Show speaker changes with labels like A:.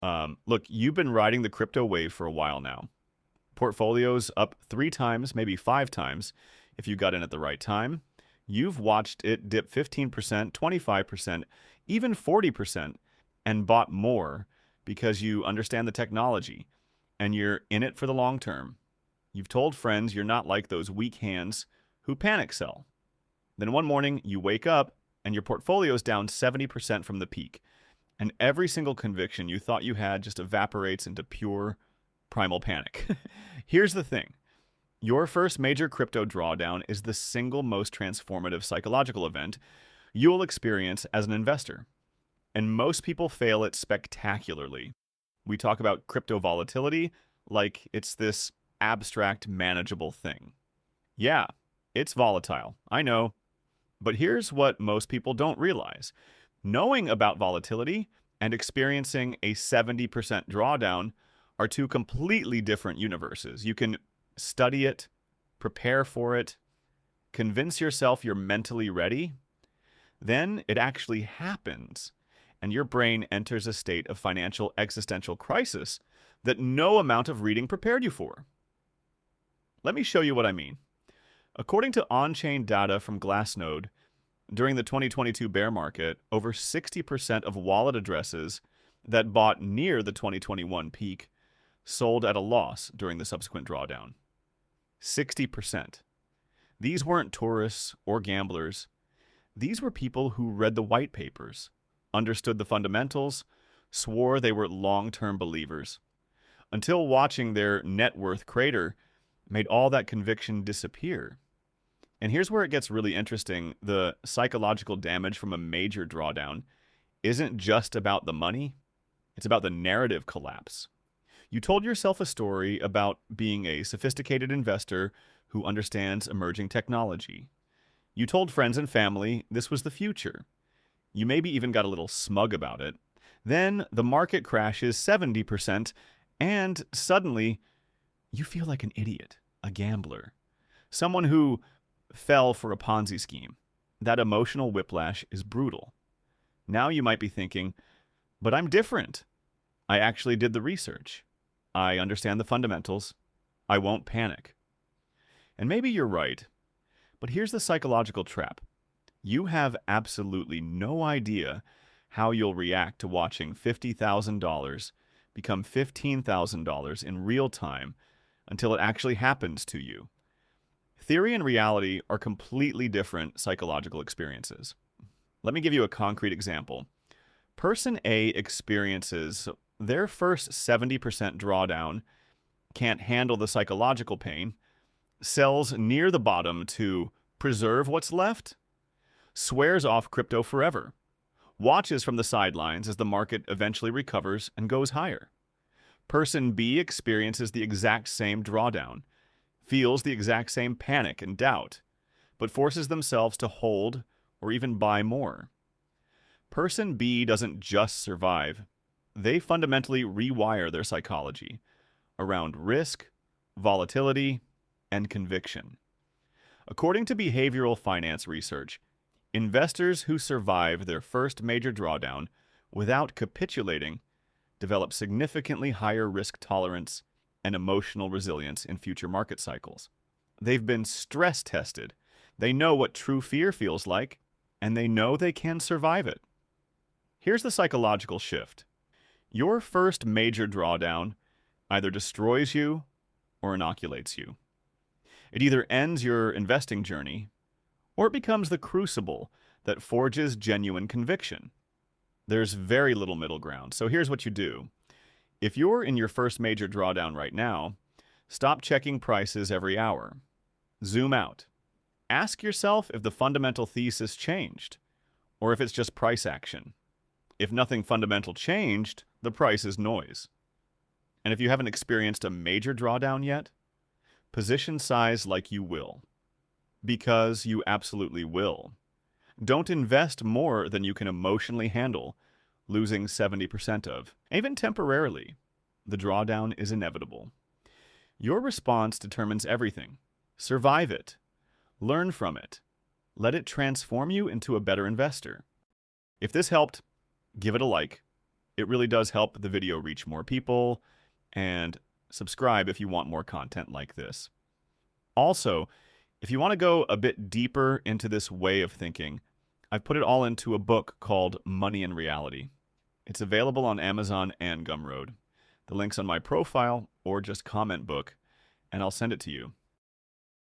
A: Look, you've been riding the crypto wave for a while now. Portfolios up 3 times, maybe 5 times, if you got in at the right time. You've watched it dip 15%, 25%, even 40%, and bought more because you understand the technology and you're in it for the long term. You've told friends you're not like those weak hands who panic sell. Then one morning you wake up and your portfolio's down 70% from the peak, and every single conviction you thought you had just evaporates into pure primal panic. Here's the thing. Your first major crypto drawdown is the single most transformative psychological event you'll experience as an investor. And most people fail it spectacularly. We talk about crypto volatility like it's this abstract, manageable thing. Yeah, it's volatile, I know. But here's what most people don't realize. Knowing about volatility and experiencing a 70% drawdown are two completely different universes. You can study it, prepare for it, convince yourself you're mentally ready. Then it actually happens, and your brain enters a state of financial existential crisis that no amount of reading prepared you for. Let me show you what I mean. According to on-chain data from Glassnode, during the 2022 bear market, over 60% of wallet addresses that bought near the 2021 peak sold at a loss during the subsequent drawdown. 60%. These weren't tourists or gamblers. These were people who read the white papers, understood the fundamentals, swore they were long-term believers, until watching their net worth crater made all that conviction disappear. And here's where it gets really interesting. The psychological damage from a major drawdown isn't just about the money. It's about the narrative collapse. You told yourself a story about being a sophisticated investor who understands emerging technology. You told friends and family this was the future. You maybe even got a little smug about it. Then the market crashes 70%, and suddenly you feel like an idiot, a gambler, someone who fell for a Ponzi scheme. That emotional whiplash is brutal. Now you might be thinking, but I'm different. I actually did the research. I understand the fundamentals. I won't panic. And maybe you're right, but here's the psychological trap. You have absolutely no idea how you'll react to watching $50,000 become $15,000 in real time until it actually happens to you. Theory and reality are completely different psychological experiences. Let me give you a concrete example. Person A experiences their first 70% drawdown, can't handle the psychological pain, sells near the bottom to preserve what's left, swears off crypto forever, watches from the sidelines as the market eventually recovers and goes higher. Person B experiences the exact same drawdown, feels the exact same panic and doubt, but forces themselves to hold or even buy more. Person B doesn't just survive. They fundamentally rewire their psychology around risk, volatility, and conviction. According to behavioral finance research, investors who survive their first major drawdown without capitulating develop significantly higher risk tolerance and emotional resilience in future market cycles. They've been stress tested. They know what true fear feels like, and they know they can survive it. Here's the psychological shift. Your first major drawdown either destroys you or inoculates you. It either ends your investing journey or it becomes the crucible that forges genuine conviction. There's very little middle ground. So here's what you do. If you're in your first major drawdown right now, stop checking prices every hour. Zoom out. Ask yourself if the fundamental thesis changed or if it's just price action. If nothing fundamental changed, the price is noise. And if you haven't experienced a major drawdown yet, position size like you will. Because you absolutely will. Don't invest more than you can emotionally handle, losing 70% of. Even temporarily, the drawdown is inevitable. Your response determines everything. Survive it. Learn from it. Let it transform you into a better investor. If this helped, give it a like. It really does help the video reach more people, and subscribe if you want more content like this. Also, if you want to go a bit deeper into this way of thinking, I've put it all into a book called Money and Reality. It's available on Amazon and Gumroad. The link's on my profile or just comment book, and I'll send it to you.